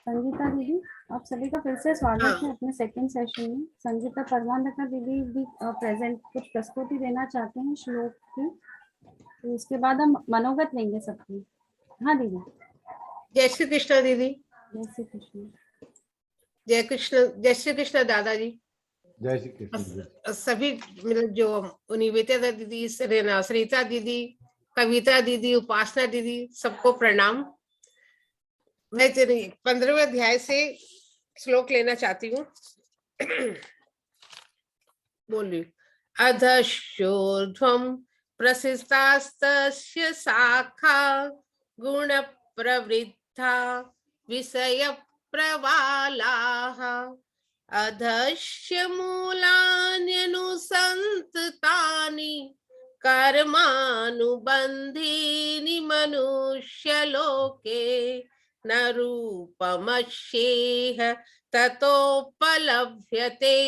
संगीता दीदी, आप सभी का फिर से स्वागत है हाँ, अपने सेकंड सेशन में। संगीता परमानंदा दीदी भी प्रेजेंट कुछ प्रस्तुति देना चाहते हैं श्लोक की, तो इसके बाद हम मनोगत लेंगे सबकी। हाँ दीदी। जय श्री कृष्ण दीदी। जय श्री कृष्ण। जय कृष्ण, जय श्री कृष्ण दादाजी। जय श्री कृष्ण जी। सभी मतलब जो निवेदिता दीदी, सरिता दीदी, कविता दीदी, उपासना दीदी, सबको प्रणाम। मैं तेरे 15वें अध्याय से श्लोक लेना चाहती हूँ। बोल रही अधशोर्ध्वं प्रसितास्तस्य शाखा गुण प्रवृद्धा विषय प्रवालाः अधस्य मूलान्यनुसन्ततानि कर्मानुबन्धीनि मनुष्यलोके न रूपमस्येह ततोपलभ्यते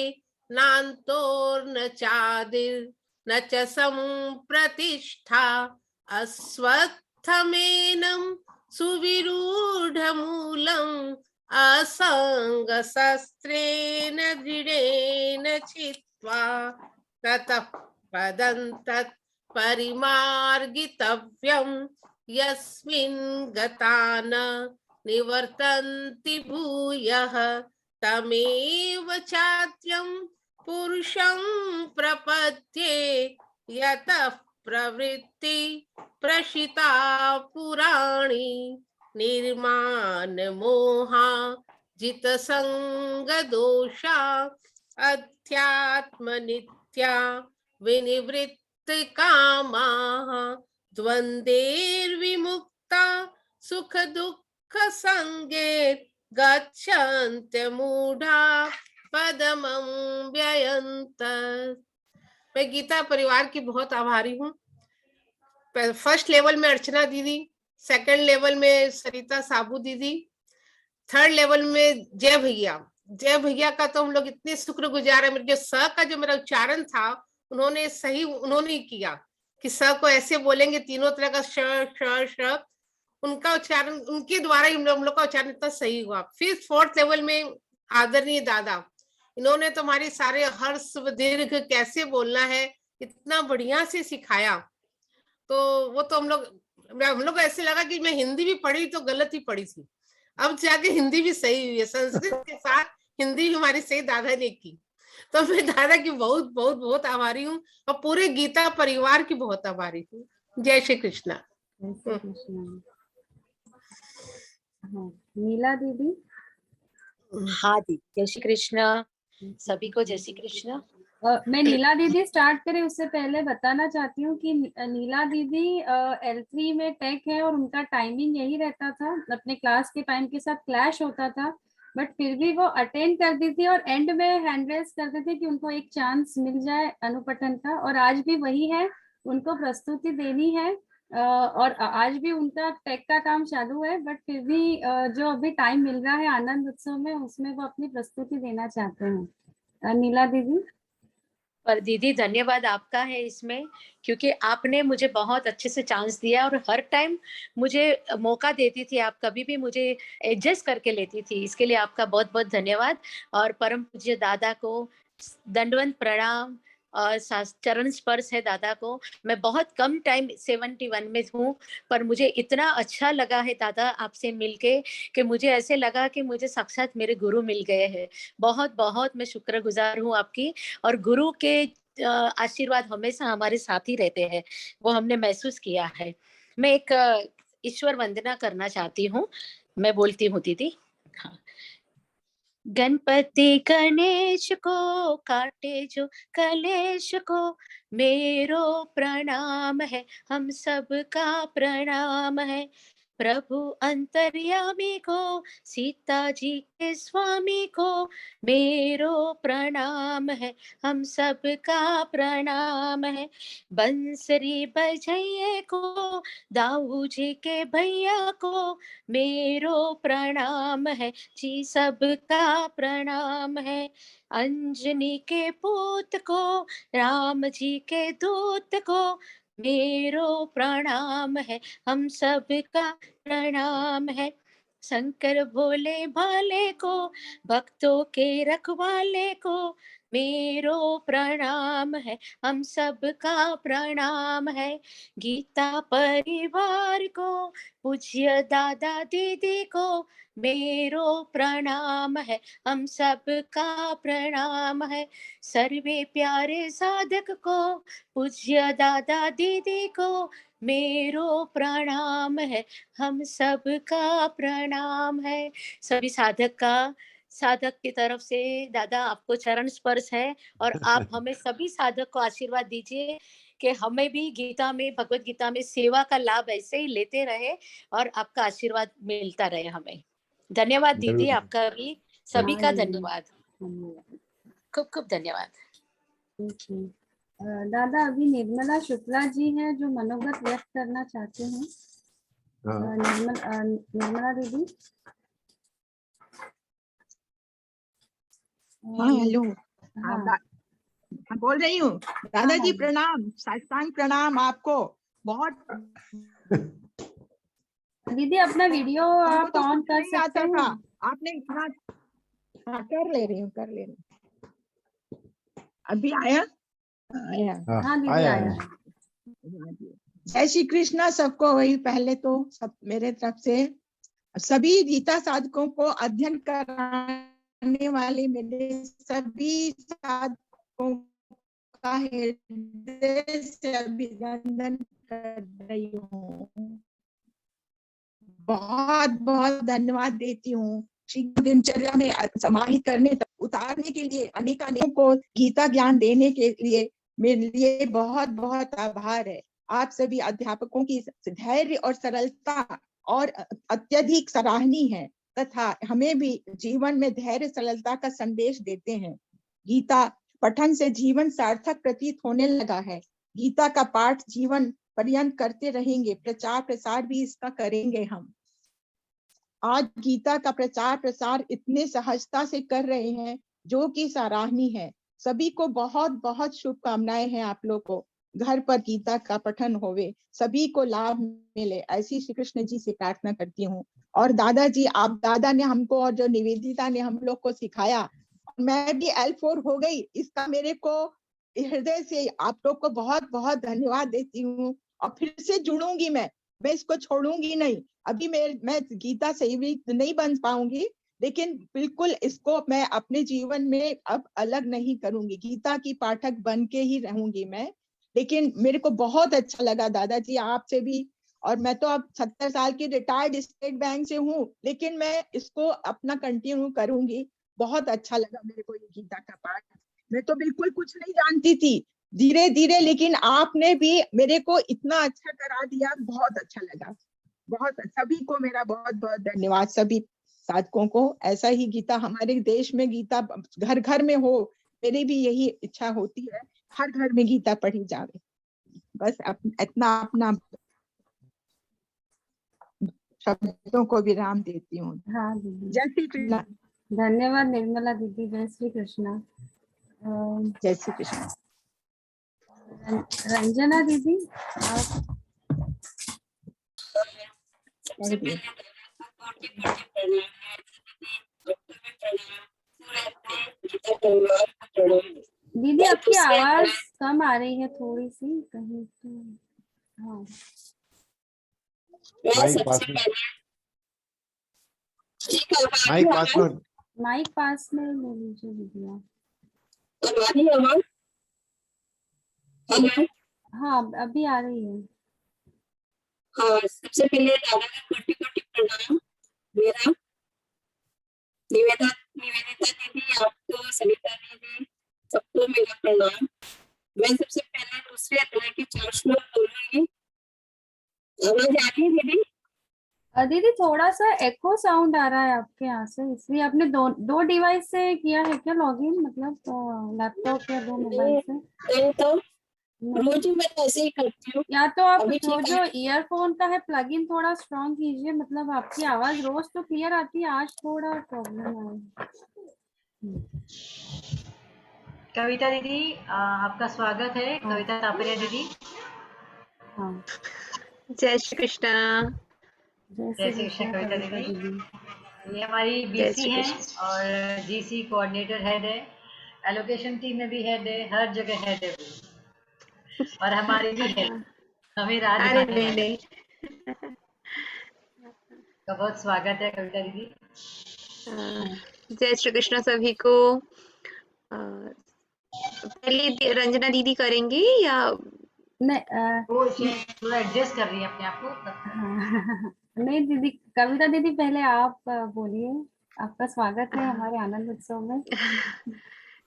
नान्तोर्न चादिर्न च सम्प्रतिष्ठा अस्वस्थमेनं सुविरूढमूलम् असङ्गशस्त्रेण दृढेन चित्वा ततः पदं तत् परिमार्गितव्यं यस्मिन् गता न निवर्तन्ति भूयः तमेव चाद्यं पुरुषं प्रपद्ये यतः प्रवृत्ति प्रशिता पुराणी निर्माण मोहा जितसंगदोषा अध्यात्म नित्या विनिवृत्त कामाः द्वन्द्वैर्विमुक्ता सुख दुःख संगे गच्छन्त्यमूढ़ा पदमं व्ययन्त। मैं गीता परिवार की बहुत आभारी हूँ। फर्स्ट लेवल में अर्चना दीदी, सेकंड लेवल में सरिता साबू दीदी, थर्ड लेवल में जय भैया। जय भैया का तो हम लोग इतने शुक्रगुजार है। जो स का जो मेरा उच्चारण था उन्होंने सही उन्होंने किया कि स को ऐसे बोलेंगे, तीनों तरह का श श श, उनका उच्चारण उनके द्वारा ही हम लोग का उच्चारण इतना सही हुआ। फिर फोर्थ लेवल में आदरणीय दादा, इन्होंने तो हमारे सारे हर्ष दीर्घ कैसे बोलना है इतना बढ़िया से सिखाया। तो वो तो हम लोग ऐसे लगा कि मैं हिंदी भी पढ़ी तो गलत ही पढ़ी थी, अब जाके हिंदी भी सही हुई है। संस्कृत के साथ हिंदी भी हमारी सही दादा ने की। तो मैं दादा की बहुत बहुत बहुत आभारी हूँ और पूरे गीता परिवार की बहुत आभारी हूँ। जय श्री कृष्णा। जय श्री कृष्ण। हाँ, नीला दीदी। हाँ दीदी, जय श्री कृष्ण सभी को। जय श्री कृष्ण। मैं नीला दीदी स्टार्ट करें उससे पहले बताना चाहती हूँ कि नीला दीदी L3 में टेक है और उनका टाइमिंग यही रहता था, अपने क्लास के टाइम के साथ क्लैश होता था, बट फिर भी वो अटेंड करती थी और एंड में हैंड रेस करते थे कि उनको एक चांस मिल जाए अनुपठन का, और आज भी वही है, उनको प्रस्तुति देनी है। और आज भी उनका टेक का काम चालू है, बट फिर भी जो अभी टाइम मिल रहा है आनंद उत्सव में, उसमें वो अपनी प्रस्तुति देना चाहते हैं। नीला दीदी। पर दीदी धन्यवाद आपका है इसमें, क्योंकि आपने मुझे बहुत अच्छे से चांस दिया और हर टाइम मुझे मौका देती थी। आप कभी भी मुझे एडजस्ट करके लेती थी, इसके लिए आपका बहुत बहुत धन्यवाद। और परम पूज्य दादा को दंडवत प्रणाम और चरण स्पर्श है दादा को। मैं बहुत कम टाइम 71 में हूँ, पर मुझे इतना अच्छा लगा है दादा आपसे मिलके कि मुझे ऐसे लगा कि मुझे साक्षात मेरे गुरु मिल गए हैं। बहुत बहुत मैं शुक्रगुजार हूँ आपकी। और गुरु के आशीर्वाद हमेशा हमारे साथ ही रहते हैं, वो हमने महसूस किया है। मैं एक ईश्वर वंदना करना चाहती हूँ, मैं बोलती हूँ दीदी। हाँ। गणपति गणेश को काटे जो कलेश को, मेरो प्रणाम है, हम सबका प्रणाम है। प्रभु अंतर्यामी को, सीता जी के स्वामी को, मेरो प्रणाम है, हम सबका प्रणाम है। बंसरी बजैये को, दाऊ जी के भैया को, मेरो प्रणाम है जी, सबका प्रणाम है। अंजनी के पूत को, राम जी के दूत को, मेरो प्रणाम है, हम सबका प्रणाम है। शंकर भोले भाले को, भक्तों के रखवाले को मेरो प्रणाम है, हम सबका प्रणाम है। गीता परिवार को, पूज्य दादा दीदी को मेरो प्रणाम है, हम सबका प्रणाम है। सर्वे प्यारे साधक को, पूज्य दादा दीदी को मेरो प्रणाम है, हम सबका प्रणाम है। सभी साधक की तरफ से दादा आपको चरण स्पर्श है, और आप हमें सभी साधक को आशीर्वाद दीजिए कि हमें भी गीता में, भगवत गीता में सेवा का लाभ ऐसे ही लेते रहे और आपका आशीर्वाद मिलता रहे हमें। धन्यवाद दीदी, जरूर। आपका भी सभी हाँ का दीदी, धन्यवाद, धन्यवाद। खूब खूब धन्यवाद। ठीक है। दादा अभी निर्मला शुक्ला जी हैं जो मनोगत व्यक्त करना चाहते हैं। हाँ निर्मला दीदी। हाँ हेलो, हाँ हाँ बोल रही हूँ। दादाजी हाँ। प्रणाम, साष्टांग प्रणाम आपको। बहुत दीदी अपना वीडियो हमको आप तो ऑन कुछ कर नहीं सकते आता था, हैं? आपने इतना। हाँ कर ले रही हूँ। अभी आया। हाँ दीदी आया आया है। है। जय श्री कृष्णा सबको। वही पहले तो सब मेरे तरफ से सभी गीता साधकों को अध्ययन कराने वाले मेरे सभी साधकों का हृदय से अभिनंदन कर रही हूँ। बहुत बहुत धन्यवाद देती हूँ दिनचर्या में समाहित करने तक उतारने के लिए, अनेकों को गीता ज्ञान देने के लिए मेरे लिए बहुत बहुत आभार है। आप सभी अध्यापकों की धैर्य और सरलता और अत्यधिक सराहनीय है, तथा हमें भी जीवन में धैर्य सरलता का संदेश देते हैं। गीता पठन से जीवन सार्थक प्रतीत होने लगा है। गीता का पाठ जीवन पर्यंत करते रहेंगे, प्रचार प्रसार भी इसका करेंगे हम। आज गीता का प्रचार प्रसार इतने सहजता से कर रहे हैं जो कि सराहनीय है। सभी को बहुत बहुत शुभकामनाएं हैं। आप लोग को घर पर गीता का पठन होवे, सभी को लाभ मिले, ऐसी श्री कृष्ण जी से प्रार्थना करती हूँ। और दादाजी, आप दादा ने हमको और जो निवेदिता ने हम लोग को सिखाया, मैं भी L4 हो गई, इसका मेरे को हृदय से आप लोग को बहुत बहुत धन्यवाद देती हूँ। और फिर से जुड़ूंगी मैं इसको छोड़ूंगी नहीं। अभी मैं गीता से भी नहीं बन पाऊंगी, लेकिन बिल्कुल इसको मैं अपने जीवन में अब अलग नहीं करूंगी। गीता की पाठक बन के ही रहूंगी मैं। लेकिन मेरे को बहुत अच्छा लगा दादाजी आपसे भी। और मैं तो अब 70 साल की रिटायर्ड स्टेट बैंक से हूँ, लेकिन मैं इसको अपना कंटिन्यू करूंगी। बहुत अच्छा लगा मेरे को ये गीता का पाठ। मैं तो बिल्कुल कुछ नहीं जानती थी, धीरे धीरे, लेकिन आपने भी मेरे को इतना अच्छा करा दिया, बहुत अच्छा लगा। बहुत सभी को मेरा बहुत बहुत धन्यवाद, सभी साधकों को। ऐसा ही गीता हमारे देश में, गीता घर घर में हो, मेरी भी यही इच्छा होती है, हर घर में गीता पढ़ी जावे। बस इतना अपना शब्दों को विराम देती हूँ। हाँ दीदी, जय श्री कृष्ण। धन्यवाद निर्मला दीदी। जय श्री कृष्णा। जय श्री कृष्ण। रंजना दीदी आप। दीदी आपकी आवाज कम आ रही है थोड़ी सी, कहीं तो। हाँ माइक पास में ले लीजिए दीदी आप। हाँ अभी आ रही है। हाँ, सबसे पहले दादा का कोटि कोटि प्रणाम। मेरा निवेदिता दीदी, आपको सविता दीदी, सबको मेरा प्रणाम। मैं सबसे पहले दूसरे अध्याय के 4 श्लोक बोलूंगी। आवाज आ रही है दीदी? दीदी थोड़ा सा एको साउंड आ रहा है आपके यहाँ से, इसलिए आपने दो डिवाइस से किया है क्या लॉगिन, मतलब लैपटॉप या 2 मोबाइल से? तो रोज मैं ऐसे ही करती हूँ। या तो आप अभी वो ठीक जो ईयरफोन का है प्लग इन थोड़ा स्ट्रॉन्ग कीजिए, मतलब आपकी आवाज रोज तो क्लियर आती है, आज थोड़ा प्रॉब्लम है। कविता दीदी आपका स्वागत है। कविता तापरिया दीदी। हाँ जय श्री कृष्णा। जय श्री कृष्ण कविता दीदी। ये हमारी जय बीसी श्री हैं कृष्ण। और जीसी कोऑर्डिनेटर हेड है, एलोकेशन टीम में भी हेड है, हर जगह हेड है वो। और हमारी भी हेड, हमें राह अरे दिखाने नहीं वाली। नहीं। तो बहुत स्वागत है कविता दीदी। जय श्री कृष्ण सभी को। पहले रंजना दीदी करेंगी या नहीं वो शायद थोड़ा एडजस्ट कर रही है अपने आप को तब तक। हाँ, नहीं दीदी, कविता दीदी पहले आप बोलिए। आपका स्वागत है हमारे आनंद उत्सव में।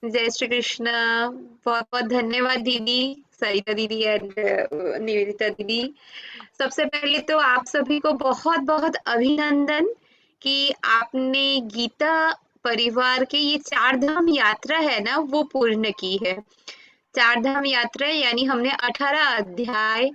जय श्री कृष्ण। बहुत बहुत धन्यवाद दीदी, सरिता दीदी एंड निवेदिता दीदी। सबसे पहले तो आप सभी को बहुत बहुत अभिनंदन कि आपने गीता परिवार के ये 4 धाम यात्रा है ना वो पूर्ण की है। 4 धाम यात्रा यानी हमने 18 अध्याय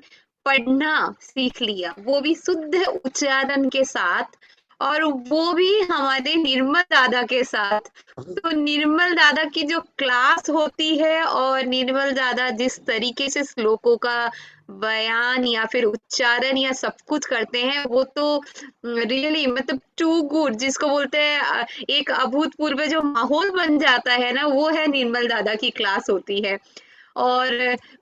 पढ़ना सीख लिया, वो भी शुद्ध उच्चारण के साथ, और वो भी हमारे निर्मल दादा के साथ। तो निर्मल दादा की जो क्लास होती है और निर्मल दादा जिस तरीके से श्लोकों का बयान या फिर उच्चारण या सब कुछ करते हैं, वो तो रियली मतलब टू गुड, जिसको बोलते हैं एक अभूतपूर्व जो माहौल बन जाता है ना, वो है निर्मल दादा की क्लास होती है। और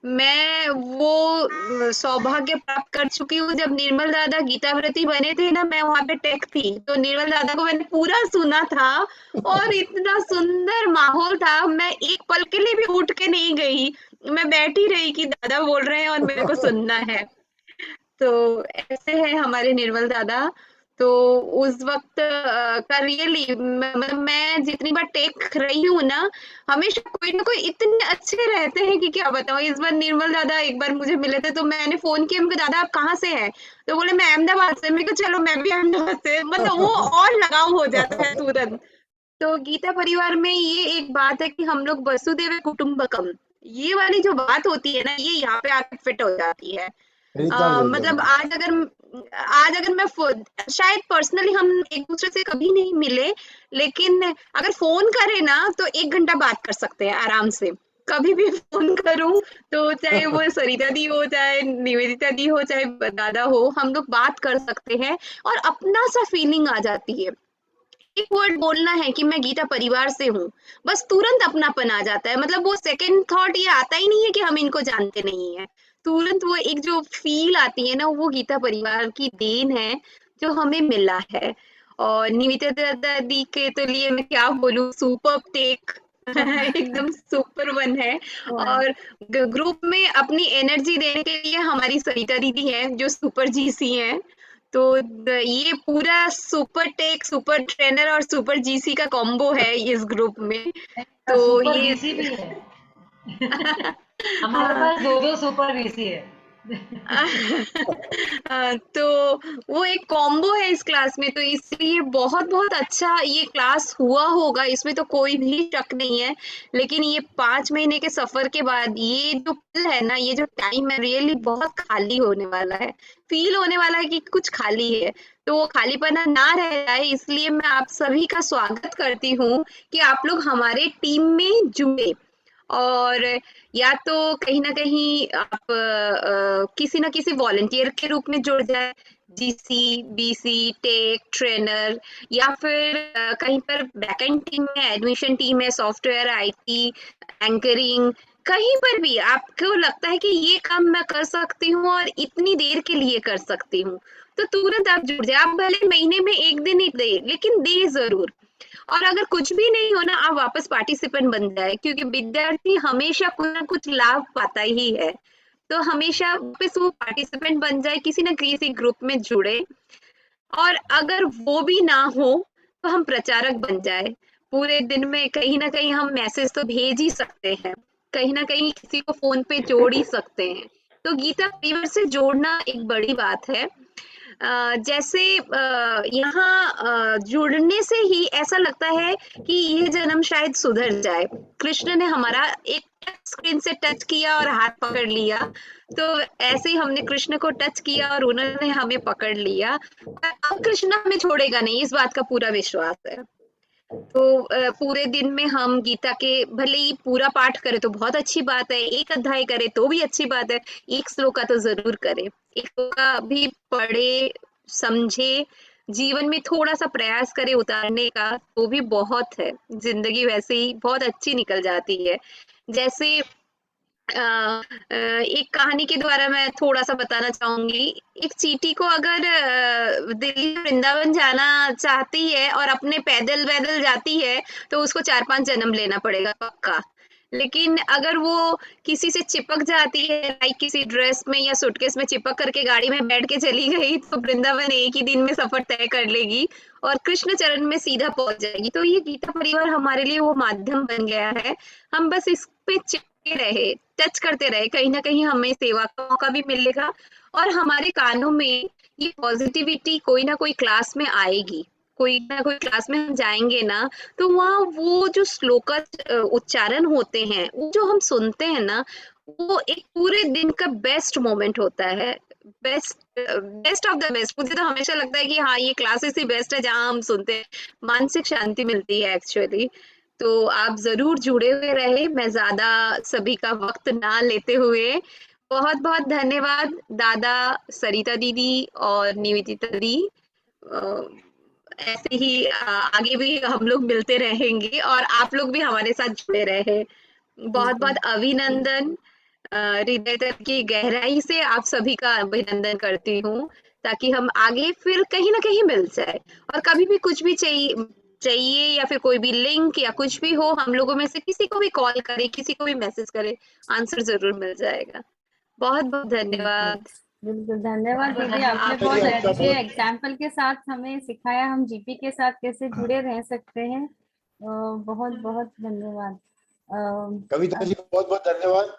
मैं वो सौभाग्य प्राप्त कर चुकी हूँ, जब निर्मल दादा गीताव्रती बने थे ना, मैं वहां पे टेक थी, तो निर्मल दादा को मैंने पूरा सुना था और इतना सुंदर माहौल था, मैं एक पल के लिए भी उठ के नहीं गई, मैं बैठी रही कि दादा बोल रहे हैं और मेरे को सुनना है। तो ऐसे है हमारे निर्मल दादा। तो उस वक्त का रियली मतलब मैं जितनी बार टेक रही हूँ ना, हमेशा कोई ना कोई इतने अच्छे रहते हैं कि क्या बताऊँ। इस बार निर्मल दादा एक बार मुझे मिले थे, तो मैंने फोन किया, उनको दादा आप कहाँ से हैं? तो बोले मैं अहमदाबाद से। मैं चलो मैं भी अहमदाबाद से, मतलब वो और लगाव हो जाता है तुरंत। तो गीता परिवार में ये एक बात है कि हम लोग वसुदेव कुटुंबकम, ये वाली जो बात होती है ना, ये यहाँ पे आके फिट हो जाती है। मतलब आज अगर मैं शायद पर्सनली हम एक दूसरे से कभी नहीं मिले, लेकिन अगर फोन करे ना तो 1 घंटा बात कर सकते हैं आराम से। कभी भी फोन करूं तो चाहे वो सरिता दी हो, चाहे निवेदिता दी हो, चाहे दादा हो, हम लोग बात कर सकते हैं और अपना सा फीलिंग आ जाती है। एक वर्ड बोलना है कि मैं गीता परिवार से हूँ, बस तुरंत अपनापन आ जाता है। मतलब वो सेकंड थॉट ये आता ही नहीं है कि हम इनको जानते नहीं है, तुरंत वो एक जो फील आती है ना, वो गीता परिवार की देन है जो हमें मिला है। और निवेदिता दादी के तो लिए मैं क्या बोलूं, सुपर टेक एकदम सुपर वन है। और ग्रुप में अपनी एनर्जी देने के लिए हमारी सरिता दीदी है जो सुपर जीसी है। तो ये पूरा सुपर टेक, सुपर ट्रेनर और सुपर जीसी का कॉम्बो है इस ग्रुप में। तो सुपर ये बीसी भी है। हमारे पास 2 सुपर बीसी है। तो वो एक कॉम्बो है इस क्लास में, तो इसलिए बहुत बहुत अच्छा ये क्लास हुआ होगा, इसमें तो कोई भी शक नहीं है। लेकिन ये 5 महीने के सफर के बाद ये जो पल है ना, ये जो टाइम है, रियली बहुत खाली होने वाला है, फील होने वाला है कि कुछ खाली है। तो वो खालीपना ना रह जाए, इसलिए मैं आप सभी का स्वागत करती हूँ कि आप लोग हमारे टीम में जुड़े, और या तो कहीं ना कहीं आप किसी ना किसी वॉलंटियर के रूप में जुड़ जाए, जीसी, बीसी, टेक, ट्रेनर, या फिर कहीं पर बैकएंड टीम में, एडमिशन टीम है, सॉफ्टवेयर, आईटी, एंकरिंग, कहीं पर भी आपको लगता है कि ये काम मैं कर सकती हूँ और इतनी देर के लिए कर सकती हूँ, तो तुरंत आप जुड़ जाए। आप भले महीने में 1 दिन ही दे, लेकिन दे जरूर। और अगर कुछ भी नहीं हो ना, आप वापस पार्टिसिपेंट बन जाए, क्योंकि विद्यार्थी हमेशा कुछ ना कुछ लाभ पाता ही है। तो हमेशा वापस वो पार्टिसिपेंट बन जाए, किसी ना किसी ग्रुप में जुड़े। और अगर वो भी ना हो तो हम प्रचारक बन जाए, पूरे दिन में कहीं ना कहीं हम मैसेज तो भेज ही सकते हैं, कहीं ना कहीं किसी को फोन पे जोड़ ही सकते हैं। तो गीता परिवार से जोड़ना एक बड़ी बात है। जैसे यहाँ जुड़ने से ही ऐसा लगता है कि ये जन्म शायद सुधर जाए। कृष्ण ने हमारा एक स्क्रीन से टच किया और हाथ पकड़ लिया, तो ऐसे ही हमने कृष्ण को टच किया और उन्होंने हमें पकड़ लिया। अब कृष्ण हमें छोड़ेगा नहीं, इस बात का पूरा विश्वास है। तो पूरे दिन में हम गीता के भले ही पूरा पाठ करें तो बहुत अच्छी बात है, एक अध्याय करें तो भी अच्छी बात है, एक श्लोक का तो जरूर करें, एक श्लोक का भी पढ़े, समझे, जीवन में थोड़ा सा प्रयास करे उतारने का, तो भी बहुत है। जिंदगी वैसे ही बहुत अच्छी निकल जाती है। जैसे एक कहानी के द्वारा मैं थोड़ा सा बताना चाहूंगी। एक चींटी को अगर दिल्ली वृंदावन जाना चाहती है और अपने पैदल पैदल जाती है, तो उसको 4-5 जन्म लेना पड़ेगा पक्का। लेकिन अगर वो किसी से चिपक जाती है, लाइक किसी ड्रेस में या सूटकेस में चिपक करके गाड़ी में बैठ के चली गई, तो वृंदावन एक ही दिन में सफर तय कर लेगी और कृष्ण चरण में सीधा पहुंच जाएगी। तो ये गीता परिवार हमारे लिए वो माध्यम बन गया है। हम बस इस पे चिपके रहे, टच करते रहे, कहीं ना कहीं हमें सेवा का मौका भी मिलेगा और हमारे कानों में ये पॉजिटिविटी कोई ना कोई क्लास में आएगी। कोई ना कोई क्लास में हम जाएंगे ना, तो वहाँ वो जो श्लोका उच्चारण होते हैं, वो जो हम सुनते हैं ना, वो एक पूरे दिन का बेस्ट मोमेंट होता है। Best of the best. मुझे तो हमेशा लगता है कि हाँ, ये क्लासेस ही बेस्ट है जहाँ हम सुनते हैं, मानसिक शांति मिलती है एक्चुअली। तो आप जरूर जुड़े हुए रहे। मैं ज्यादा सभी का वक्त ना लेते हुए बहुत बहुत धन्यवाद दादा, सरिता दीदी और निवेदिता दी। ऐसे ही आगे भी हम लोग मिलते रहेंगे और आप लोग भी हमारे साथ जुड़े रहे। बहुत बहुत अभिनंदन। हृदय तक की गहराई से आप सभी का अभिनंदन करती हूँ, ताकि हम आगे फिर कहीं ना कहीं मिल जाए। और कभी भी कुछ भी चाहिए या फिर कोई भी लिंक या कुछ भी हो, हम लोगों में से किसी को भी कॉल करे, किसी को भी मैसेज करे, आंसर जरूर मिल जाएगा। बहुत बहुत धन्यवाद। बिल्कुल धन्यवाद बहुत दीदी, आपने धन्यवाद। बहुत आपका अच्छे बहुत एग्जाम्पल के साथ हमें सिखाया हम जीपी के साथ कैसे जुड़े रह सकते हैं। बहुत बहुत धन्यवाद। कविता जी को बहुत बहुत धन्यवाद।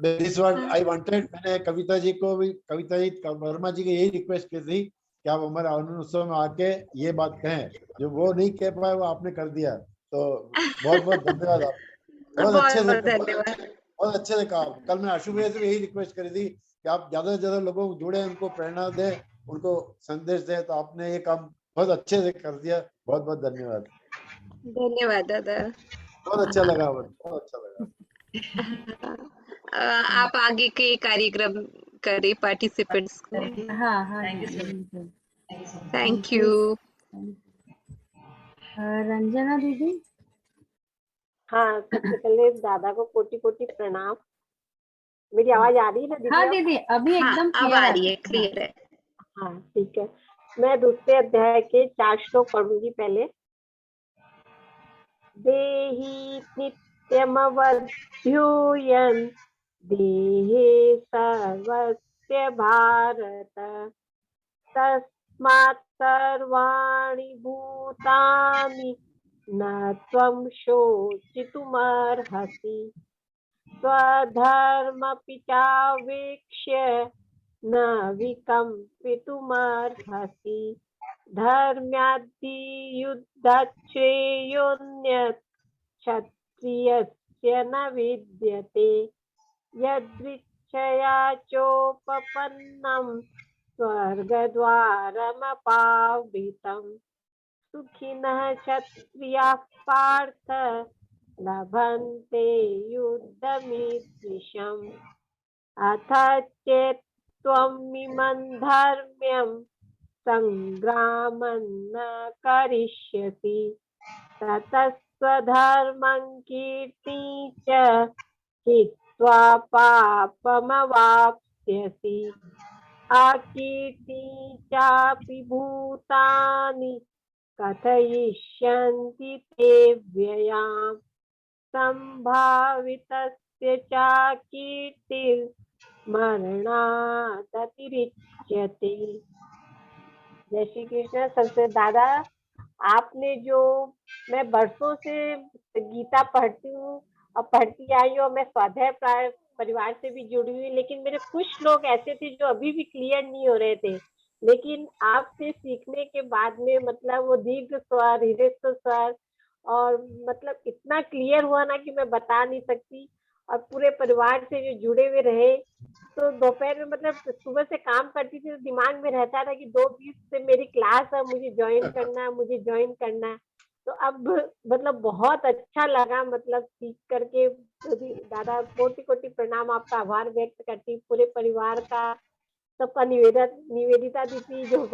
This what I wanted. मैंने कविता जी को भी, कविता जी वर्मा जी को यही रिक्वेस्ट की थी कि आप हमारे आनंद उत्सव में आके ये बात कहें, जो वो नहीं कह पाए वो आपने कर दिया। तो बहुत बहुत धन्यवाद। आप बहुत अच्छे बहुत से, बहुत धन्यवाद। बहुत अच्छे से कहा। कल मैं आशु भैया से भी यही रिक्वेस्ट करी थी कि आप ज्यादा से ज्यादा लोगों को जुड़े, उनको प्रेरणा दें, उनको संदेश दें। तो आपने ये काम बहुत अच्छे से कर दिया। बहुत बहुत धन्यवाद। धन्यवाद दादा। बहुत अच्छा लगा, बहुत अच्छा लगा। आप आगे के कार्यक्रम करें पार्टिसिपेंट्स को। हाँ हाँ थैंक यू सो बिल्कुल। मच। Thank you. रंजना दीदी। हाँ, सबसे पहले दादा को कोटि कोटि प्रणाम। मेरी आवाज आ रही है ना दीदी? हाँ अब? दीदी, अभी हाँ, एकदम अब क्लियर आ आ रही है, रही है। क्लियर है। हाँ ठीक है। मैं दूसरे अध्याय के 4 श्लोक पढ़ूंगी पहले। देहि नित्यमवध्यूयन् देहे सर्वस्य भारत, तस्मात् सर्वाणि भूतानि न त्वं शोचितुमर्हसि। स्वधर्मपि चावेक्ष्य न विकम्पितुमर्हसि। धर्म्याद्धियुद्धश्रेयोऽन्यत् क्षत्रियस्य न विद्यते। यदृच्छया चोपपन्नं स्वर्गद्वारमपावृतम्। सुखिनः क्षत्रियाः पार्थ लभन्ते युद्धमीदृशम्। अथ चेत् त्वमिमं धर्म्यं संग्रामं न करिष्यसि, ततः स्वधर्मं कीर्तिं च हित्वा पापमवाप्स्यसि। अकीर्तिं चापि भूतानि कथयिष्यन्ति ते व्ययाम्। संभावितस्य च कीर्तिर्मरणादतिरिच्यते। जय श्री कृष्ण। सबसे दादा, आपने जो, मैं बरसों से गीता पढ़ती हूँ और पढ़ती आई हूँ, मैं स्वाध्याय परिवार से भी जुड़ी हुई, लेकिन मेरे कुछ लोग ऐसे थे जो अभी भी क्लियर नहीं हो रहे थे। लेकिन आपसे सीखने के बाद में मतलब वो दीर्घ स्वर, ह्रस्व स्वर और मतलब इतना क्लियर हुआ ना कि मैं बता नहीं सकती। और पूरे परिवार से जो जुड़े हुए रहे, तो दोपहर में मतलब सुबह से काम करती थी तो दिमाग में रहता था कि 2:20 से मेरी क्लास है, मुझे ज्वाइन करना है, मुझे ज्वाइन करना है। तो अब मतलब बहुत अच्छा लगा, मतलब सीख करके। दादा कोटि कोटि प्रणाम, आपका आभार व्यक्त करती, पूरे परिवार का, सबका निवेदिता दीदी जो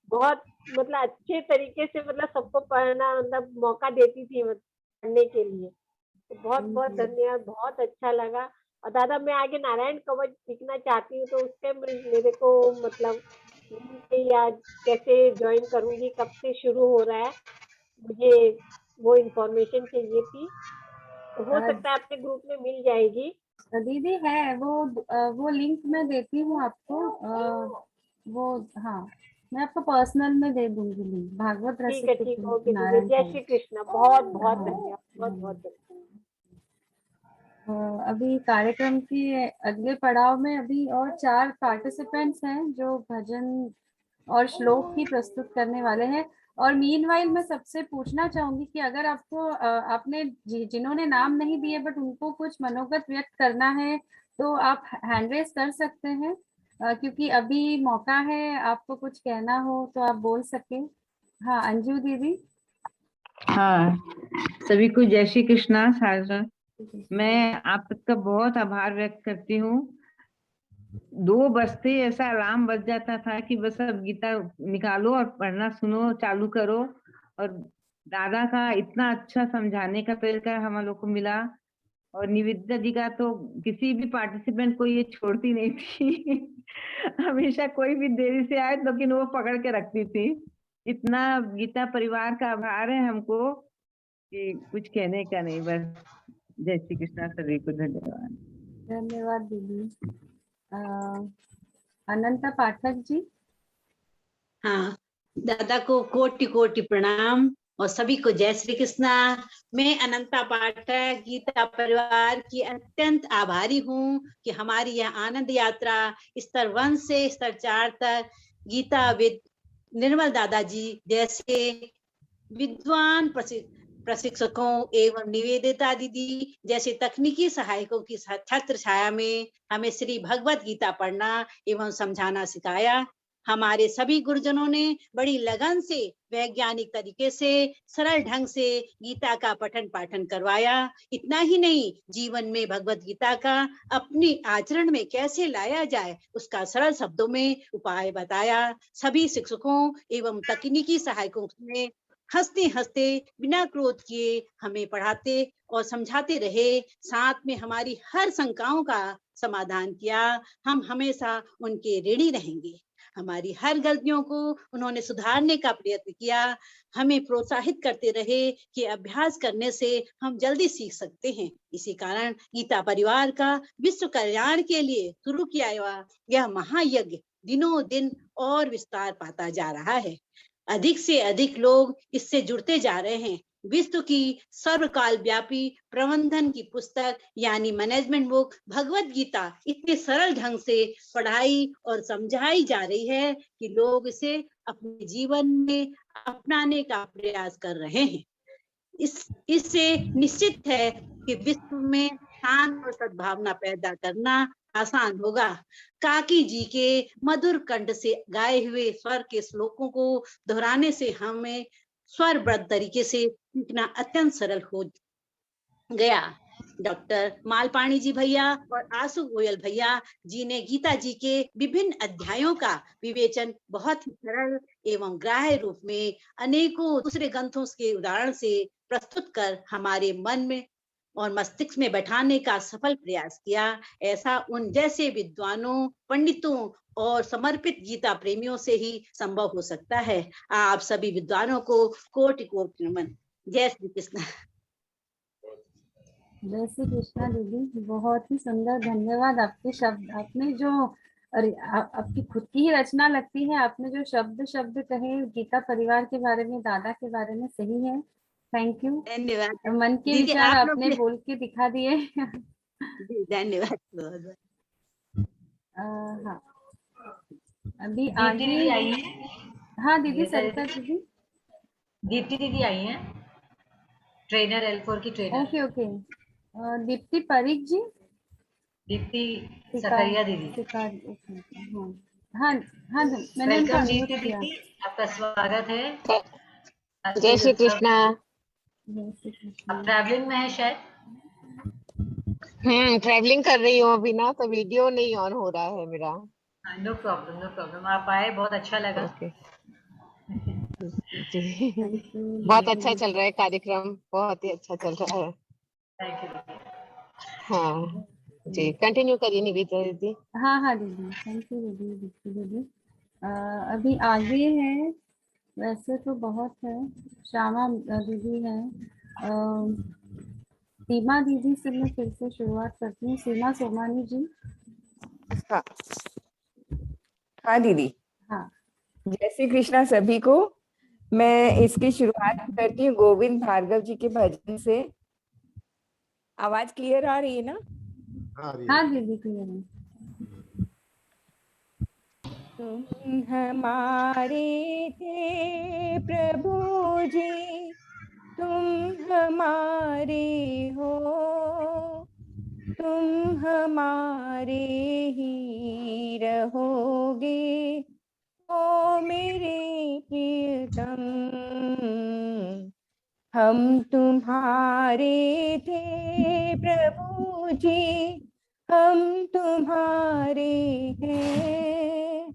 बहुत मतलब अच्छे तरीके से मतलब सबको पढ़ना मतलब मौका देती थी पढ़ने के लिए। तो बहुत बहुत धन्यवाद, बहुत अच्छा लगा। और दादा मैं आगे नारायण कवच सीखना चाहती हूँ, तो उसके मेरे को मतलब या कैसे ज्वाइन करूंगी, कब से शुरू हो रहा है, मुझे वो इन्फॉर्मेशन चाहिए थी। तो हो सकता है आपके ग्रुप में मिल जाएगी। दीदी है वो लिंक मैं देती हूँ आपको। वो हाँ, मैं आपको पर्सनल में दे दूंगी लिंक, भागवत ठीक है, रसिक ठीक है, ओके दीदी, नारायण जय श्री कवच। कृष्ण, बहुत बहुत हाँ। धन्यवाद, बहुत बहुत धन्यवाद। अभी कार्यक्रम के अगले पड़ाव में अभी और 4 पार्टिसिपेंट्स हैं जो भजन और श्लोक ही प्रस्तुत करने वाले हैं। और मीनवाइल मैं सबसे पूछना चाहूंगी कि अगर आपको आपने जिन्होंने नाम नहीं दिए बट उनको कुछ मनोगत व्यक्त करना है तो आप हैंड रेज कर सकते हैं, क्योंकि अभी मौका है, आपको कुछ कहना हो तो आप बोल सके। हाँ अंजू दीदी। हाँ, सभी को जय श्री कृष्णा। साजन, मैं आप सबका बहुत आभार व्यक्त करती हूँ। 2 बजते ऐसा अलार्म बज जाता था कि बस अब गीता निकालो और पढ़ना शुरू चालू करो। और दादा का इतना अच्छा समझाने का तरीका हम लोग को मिला। और निवेदिता जी का तो किसी भी पार्टिसिपेंट को ये छोड़ती नहीं थी हमेशा कोई भी देरी से आए लेकिन वो पकड़ के रखती थी। इतना गीता परिवार का आभार है हमको कि कुछ कहने का नहीं। बस जय श्री कृष्णा, सभी को धन्यवाद। धन्यवाद दीदी। अनंता पाठक जी। हाँ, दादा को कोटि कोटि प्रणाम और सभी को जय श्री कृष्णा। मैं अनंता पाठक गीता परिवार की अत्यंत आभारी हूँ कि हमारी यह आनंद यात्रा स्तर 1 से स्तर 4 तक गीता विद निर्मल दादाजी जैसे विद्वान प्रशिक्षकों एवं निवेदिता दीदी जैसे तकनीकी सहायकों की छत्र छाया में हमें श्री भगवत गीता पढ़ना एवं समझाना सिखाया। हमारे सभी गुरुजनों ने बड़ी लगन से वैज्ञानिक तरीके से सरल ढंग से गीता का पठन पाठन करवाया। इतना ही नहीं, जीवन में भगवत गीता का अपने आचरण में कैसे लाया जाए उसका सरल शब्दों में उपाय बताया। सभी शिक्षकों एवं तकनीकी सहायकों ने हंसते हंसते बिना क्रोध किए हमें पढ़ाते और समझाते रहे। साथ में हमारी हर शंकाओं का समाधान किया। हम हमेशा उनके ऋणी रहेंगे। हमारी हर गलतियों को उन्होंने सुधारने का प्रयत्न किया। हमें प्रोत्साहित करते रहे कि अभ्यास करने से हम जल्दी सीख सकते हैं। इसी कारण गीता परिवार का विश्व कल्याण के लिए शुरू किया हुआ यह महायज्ञ दिनों दिन और विस्तार पाता जा रहा है। अधिक से अधिक लोग इससे जुड़ते जा रहे हैं। विश्व की सर्वकाल व्यापी प्रबंधन की पुस्तक यानी मैनेजमेंट बुक भगवत गीता इतने सरल ढंग से पढ़ाई और समझाई जा रही है कि लोग इसे अपने जीवन में अपनाने का प्रयास कर रहे हैं। इससे निश्चित है कि विश्व में शांति और सद्भावना पैदा करना आसान होगा। काकी जी के मधुर कंठ से गाए हुए स्वर के श्लोकों को दोहराने से हमें स्वरबद्ध तरीके से सीखना अत्यंत सरल हो गया। डॉक्टर मालपाणी जी भैया और आशु गोयल भैया जी ने गीता जी के विभिन्न अध्यायों का विवेचन बहुत ही सरल एवं ग्राह्य रूप में अनेकों दूसरे ग्रंथों के उदाहरण से प्रस्तुत कर हमारे मन में और मस्तिष्क में बैठाने का सफल प्रयास किया। ऐसा उन जैसे विद्वानों, पंडितों और समर्पित गीता प्रेमियों से ही संभव हो सकता है। आप सभी विद्वानों को कोटि कोटि नमन। जय श्री कृष्ण। जय श्री कृष्णा दीदी, बहुत ही सुंदर, धन्यवाद। आपके शब्द, आपने जो आपकी खुद की ही रचना लगती है, आपने जो शब्द शब्द कहे गीता परिवार के बारे में, दादा के बारे में, सही है। Thank you. धन्यवाद मन के दीदी, विचार आप आपने बोल के दिखा दिए। धन्यवाद। हाँ, अभी दीप्ति आगे। दीदी आई है। हाँ दीदी, सरिता दीदी। दीप्ति दीदी आई है, ट्रेनर L4 की trainer. Okay okay. Deepti Parikh ji. Deepti Sakariya दीदी। हाँ हाँ, मैंने उनको वेलकम अनम्यूट दीप्ति किया। दीदी, आपका स्वागत है। जय श्री कृष्णा। अब ट्रैवलिंग में है शायद। ट्रैवलिंग कर रही हूँ अभी ना, तो वीडियो नहीं ऑन हो रहा है मेरा। No problem, no problem. आप आए, बहुत अच्छा लगा। जी थैंक यू बहुत अच्छा चल रहा है कार्यक्रम, बहुत ही अच्छा चल रहा है। थैंक यू दीदी। हाँ जी, कंटिन्यू करिए निवेदिता दीदी। हाँ हाँ दीदी, थैंक यू दीदी, दीदी। अभी आगे है, वैसे तो बहुत है, श्यामा दीदी है, सीमा दीदी से मैं फिर से शुरुआत करती हूँ। सीमा सोमानी जी। हाँ हाँ दीदी, हाँ जय श्री कृष्णा सभी को। मैं इसकी शुरुआत करती हूँ गोविंद भार्गव जी के भजन से। आवाज क्लियर आ रही है ना? हाँ दीदी क्लियर है। तुम हमारे थे प्रभु जी, तुम हमारे हो, तुम हमारे ही रहोगे ओ मेरे प्रियतम। हम तुम्हारे थे प्रभु जी, हम तुम्हारे हैं,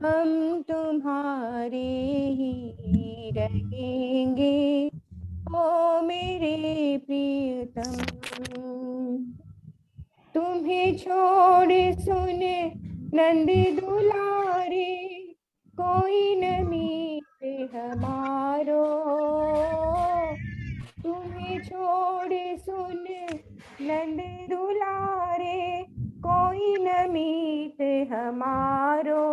हम तुम्हारे ही रहेंगे ओ मेरे प्रियतम। तुम्हें छोड़ सुने नंद दुलारे, कोई न मीते हमारो। तुम्हें छोड़ सुन नंद दुलारे, कोई न मीत हमारो।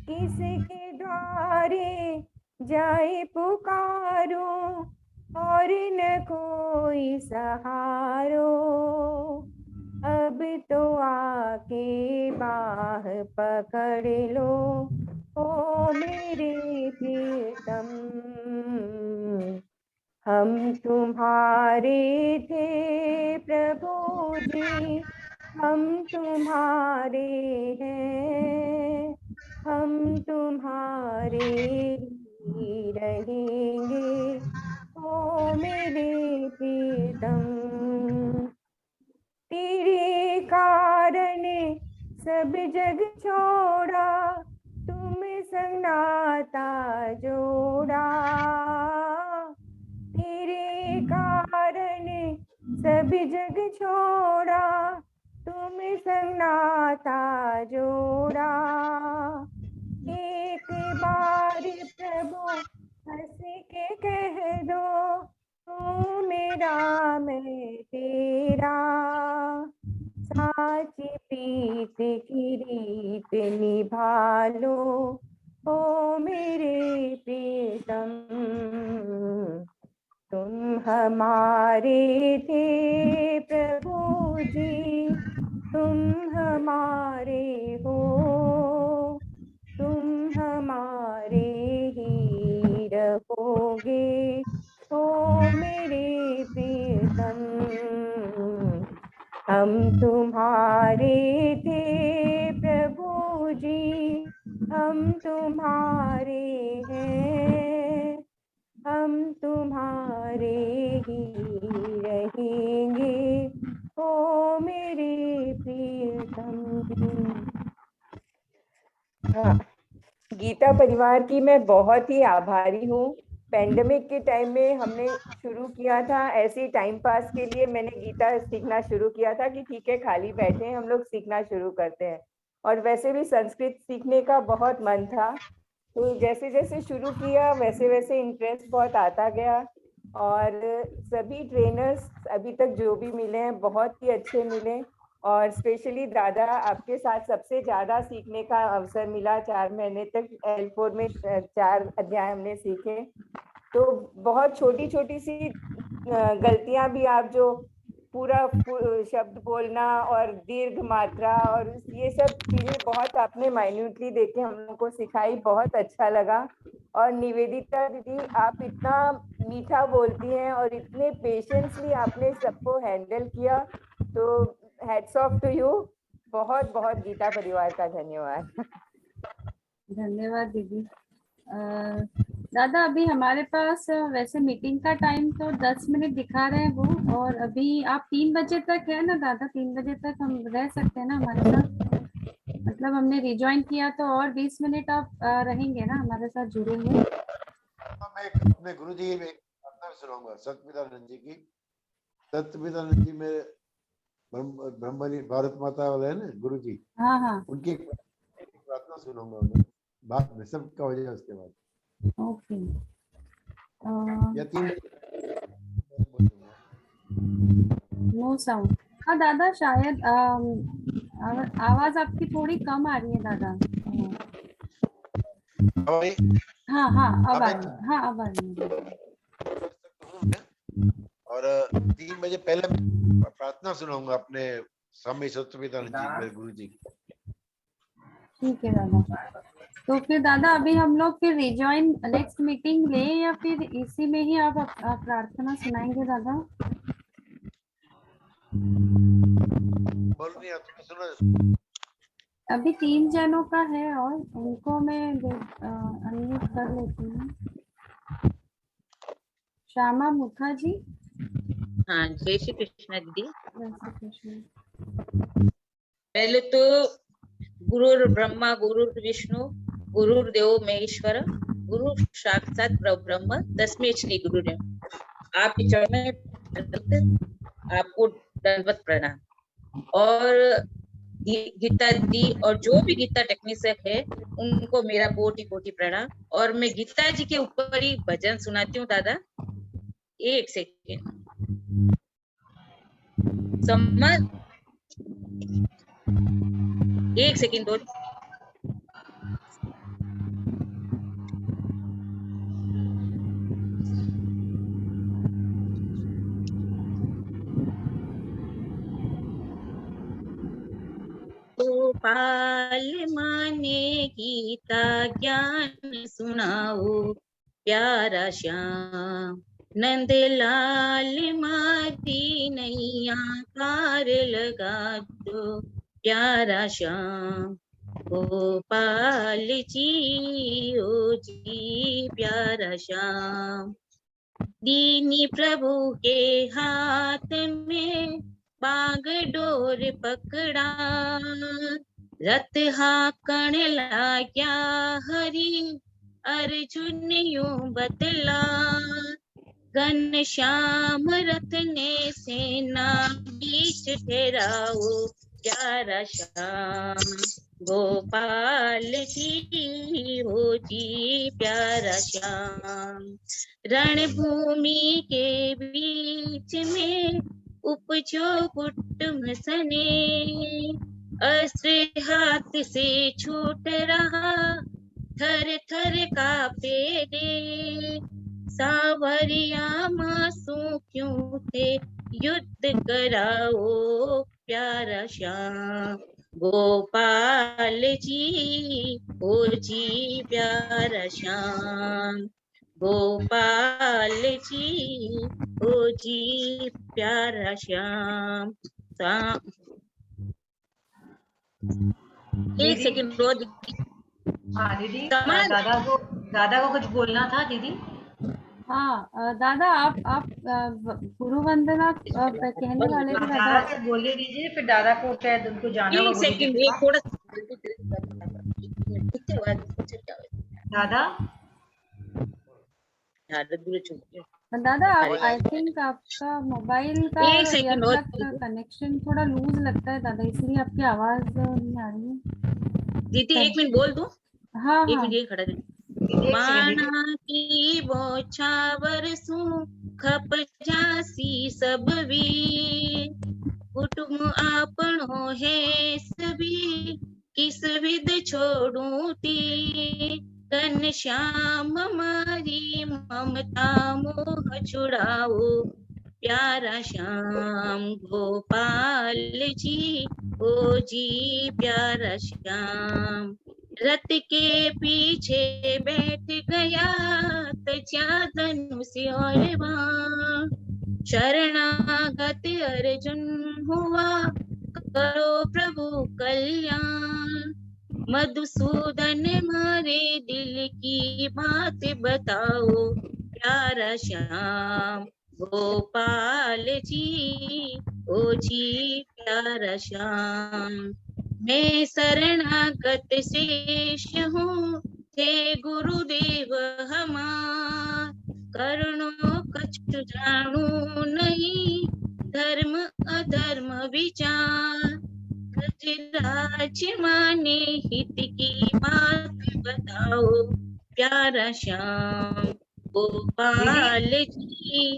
किसके द्वारे जाए पुकारो, और न कोई सहारो। अब तो आके बाह पकड़ लो ओ मेरे प्रियतम। हम तुम्हारे थे प्रभु जी, हम तुम्हारे हैं, हम तुम्हारे ही रहेंगे ओ मेरे प्रियतम। तेरे कारण सब जग छोड़ा, तुम संग नाता जोड़ा। तेरे कारण सब जग छोड़ा, तुम संग नाता जोड़ा। एक बार प्रभु हंस के कह दो, तू मेरा मैं तेरा। साची प्रीत की रीत निभा लो ओ मेरे प्रियतम। तुम हमारे थे प्रभु जी, तुम हमारे हो, तुम हमारे ही रहोगे ओ मेरे प्रियतम। हम तुम्हारे थे प्रभु जी, हम तुम्हारे हैं, हम तुम्हारे ही रहेंगे ओ मेरे प्रियतम। हाँ, गीता परिवार की मैं बहुत ही आभारी हूँ। पेंडेमिक के टाइम में हमने शुरू किया था ऐसे टाइम पास के लिए। मैंने गीता सीखना शुरू किया था कि ठीक है खाली बैठे हैं हम लोग सीखना शुरू करते हैं। और वैसे भी संस्कृत सीखने का बहुत मन था, तो जैसे जैसे शुरू किया वैसे वैसे इंटरेस्ट बहुत आता गया। और सभी ट्रेनर्स अभी तक जो भी मिले हैं बहुत ही अच्छे मिले। और स्पेशली दादा, आपके साथ सबसे ज्यादा सीखने का अवसर मिला। 4 महीने तक L4 में 4 अध्याय हमने सीखे। तो बहुत छोटी छोटी सी गलतियां भी, आप जो पूरा शब्द बोलना और दीर्घ मात्रा और ये सब चीजें बहुत आपने माइन्यूटली देखे हम लोगों को सिखाई, बहुत अच्छा लगा। और निवेदिता दीदी, आप इतना मीठा बोलती हैं और इतने पेशेंसली आपने सबको हैंडल किया, तो हैट्स ऑफ टू यू। बहुत बहुत गीता परिवार का धन्यवाद। धन्यवाद दीदी। दादा अभी हमारे पास वैसे मीटिंग का टाइम तो 10 मिनट दिखा रहे हैं वो, और अभी आप 3 बजे तक है ना दादा? 3 बजे तक हम रह सकते हैं ना हमारे साथ? मतलब हमने रिज्वाइन किया तो और 20 मिनट आप रहेंगे ना हमारे साथ, जुड़ेंगे? मैं अपने गुरु जी की एक प्रार्थना सुनाऊंगा, सत्यपितानंद जी की। सत्यपितानंद जी मेरे ब्रह्मली भारत माता वाले है ना गुरु जी, हाँ हाँ उनकी एक प्रार्थना सुनाऊंगा मैं बाद में, सबका हो जाए उसके बाद। ओके। या 3 नो साउंड। हाँ दादा शायद आवाज आपकी थोड़ी कम आ रही है दादा। हाँ हाँ अब आ रही है, हाँ अब आ रही है। और 3 बजे पहले प्रार्थना सुनाऊंगा अपने स्वामी सत्यपितानंद जी मेरे गुरु जी। ठीक है दादा। तो फिर दादा अभी हम लोग फिर रिजॉइन नेक्स्ट मीटिंग ले या फिर इसी में ही आप प्रार्थना सुनाएंगे दादा? बोल रही है तुम्हें सुना? अभी 3 जनों का है और उनको मैं अनम्यूट कर लेती हूँ। श्यामा मुखर्जी। हाँ जय श्री कृष्ण दीदी। जय श्री कृष्ण। पहले तो गुरु ब्रह्मा गुरु विष्णु गुरुदेव महेश्वर गुरु साक्षात ब्रह्म तस्मै श्री गुरुदेव। आपके चरणों में आपको दंडवत प्रणाम। और गीता दी और जो भी गीता टेक्नीशियन है उनको मेरा कोटि कोटि प्रणाम। और मैं गीता जी के ऊपर ही भजन सुनाती हूँ दादा। 1 सेकेंड समझ, 1 सेकेंड दो। गोपाल माने गीता ज्ञान सुनाओ प्यारा श्याम, नंद लाल मारी नैया पार लगा दो प्यारा श्याम। गोपाल जी ओ जी प्यारा श्याम। दीनी प्रभु के हाथ में बाग डोर पकड़ा, रथ हाकण लाग्या हरि अर्जुन यूं बतला। घन श्याम रथ ने सेना बीच ठहराओ प्यारा श्याम। गोपाल जी हो जी प्यारा श्याम। रणभूमि के बीच में उपजो कुटुम सने, अस्त्र हाथ से छूट रहा थर थर कांपे रे। सावरिया मासू क्यों थे युद्ध कराओ प्यारा श्याम। गोपाल जी ओ जी प्यारा श्याम। गोपाल जी ओ जी प्यारा श्याम। 1 सेकेंड रो दीदी। हाँ दीदी दादा को कुछ बोलना था दीदी। हाँ दादा आप गुरु वंदना कहने वाले थे दादा से बोलने दीजिए, फिर दादा को शायद उनको जाना होगा। 1 सेकेंड एक थोड़ा दादा दादा आप आई थिंक आपका मोबाइल का कनेक्शन थोड़ा लूज लगता है दादा, इसलिए आपकी आवाज नहीं आ रही है। दीदी 1 मिनट बोल दूं? हाँ 1 मिनट ये खड़ा दे। माना की बोछावर सू खप जासी सब वीर, कुटुम आपनो है सभी किस विद छोड़ू तीर। घन श्याम मारी ममता मोह छुड़ाओ प्यारा श्याम। गोपाल जी ओ जी प्यारा श्याम। रथ के पीछे बैठ गया तजा धनुष और बाण, शरणागत अर्जुन हुआ करो प्रभु कल्याण। मधुसूदन मारे दिल की बात बताओ प्यारा श्याम। गोपाल जी ओ जी प्यारा श्याम। मैं शरणागत शेष हूँ थे गुरुदेव हमार, करुणो कछु जानू नहीं, धर्म अधर्म विचार। ब्रजराज माने हित की बात बताओ, प्यारा श्याम गोपाल जी,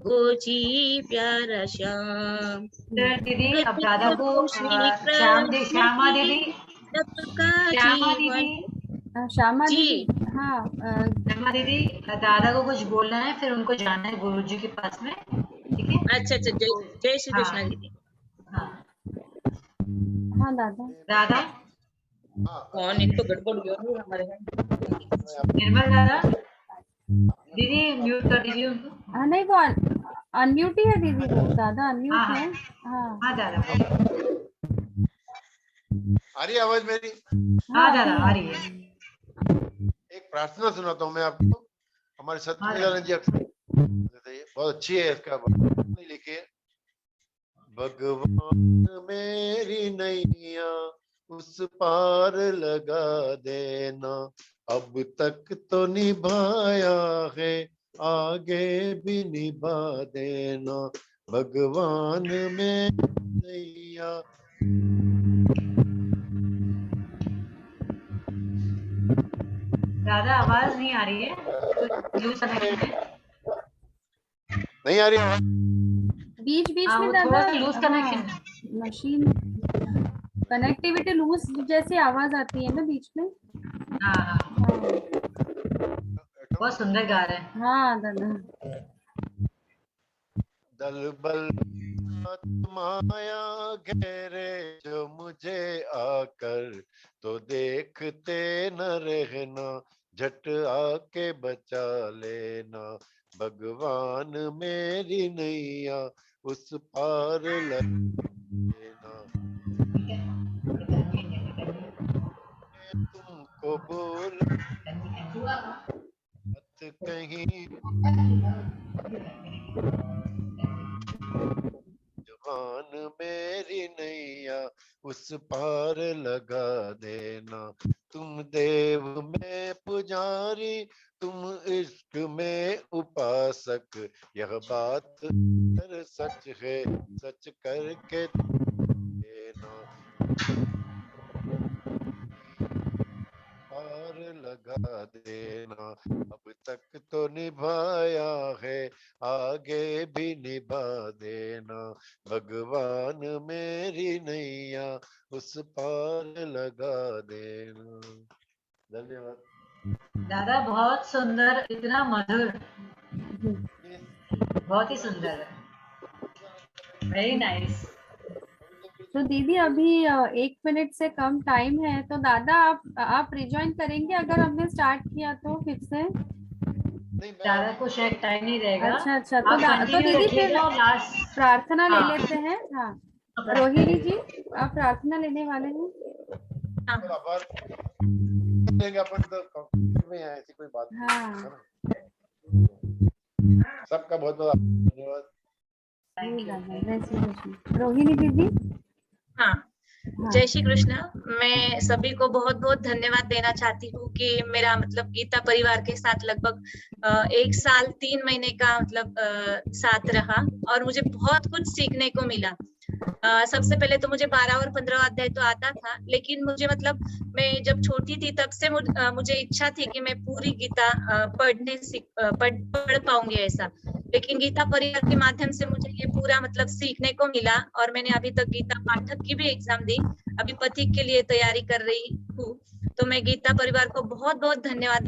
ओ जी प्यारा श्याम। दीदी अब दादा को श्यामा दीदी, श्यामा दीदी, हाँ श्यामा दीदी, दादा को कुछ बोलना है, फिर उनको जाना है गुरु जी के पास में, ठीक है? अच्छा, जय श्री कृष्ण दीदी। हाँ दादा कौन इनको गड़बड़ हो हमारे निर्मल दादा, दीदी म्यूट कर दीजिए उनको। हाँ नहीं, वो अनम्यूट ही है दीदी, वो दादा अनम्यूट है। हाँ दादा, आ रही है आवाज मेरी? हाँ दादा आ रही है। एक प्रार्थना सुनाता हूँ मैं आपको, हमारे सत्यनारायण जी अक्सर बहुत अच्छी है, इसका नहीं लिखी है। भगवान मेरी नैया उस पार लगा देना, अब तक तो निभाया है आगे भी निभा देना। भगवान मेरी नैया दादा आवाज नहीं आ रही है, लूज कनेक्शन है। नहीं आ रही आवाज? बीच में थोड़ा सा loose connection, machine connectivity loose जैसी आवाज आती है ना बीच में। हाँ बहुत सुंदर गा रहे हैं। हाँ दादा। दल बल माया घेरे जो मुझे आकर, तो देखते न रहना, झट आके बचा लेना। भगवान मेरी नैया उस पार लेना। तुमको बोल मत कहीं, जवान मेरी नैया उस पार लगा देना। तुम देव में पुजारी, तुम इश्क में उपासक, यह बात सच है, सच करके देना। पार लगा देना, अब तक तो निभाया है आगे भी निभा देना। भगवान मेरी नैया उस पार लगा देना। धन्यवाद दादा, बहुत सुंदर, इतना मधुर, बहुत ही सुंदर है, वेरी नाइस। तो दीदी अभी 1 मिनट से कम टाइम है, तो दादा आप रिजॉइन करेंगे अगर हमने स्टार्ट किया तो फिर से? दादा को शायद टाइम नहीं रहेगा। अच्छा तो दीदी फिर प्रार्थना ले लेते हैं। हाँ रोहिणी जी, आप प्रार्थना लेने वाले हैं? अपन तो में है, ऐसी कोई बात नहीं। हाँ सबका बहुत बहुत धन्यवाद। रोहिणी दीदी। हाँ, जय श्री कृष्ण। मैं सभी को बहुत बहुत धन्यवाद देना चाहती हूँ कि मेरा मतलब गीता परिवार के साथ लगभग 1 साल 3 महीने का मतलब साथ रहा और मुझे बहुत कुछ सीखने को मिला। सबसे पहले तो मुझे 12 और 15 अध्याय तो आता था, लेकिन मुझे मतलब मैं जब छोटी थी तब से मुझे इच्छा थी कि मैं पूरी गीता पढ़ पाऊंगी ऐसा, लेकिन गीता परिवार के माध्यम से मुझे ये पूरा मतलब सीखने को मिला और मैंने अभी तक गीता पाठक की भी एग्जाम दी, अभी पथिक के लिए तैयारी कर रही हूँ। तो मैं गीता परिवार को बहुत बहुत धन्यवाद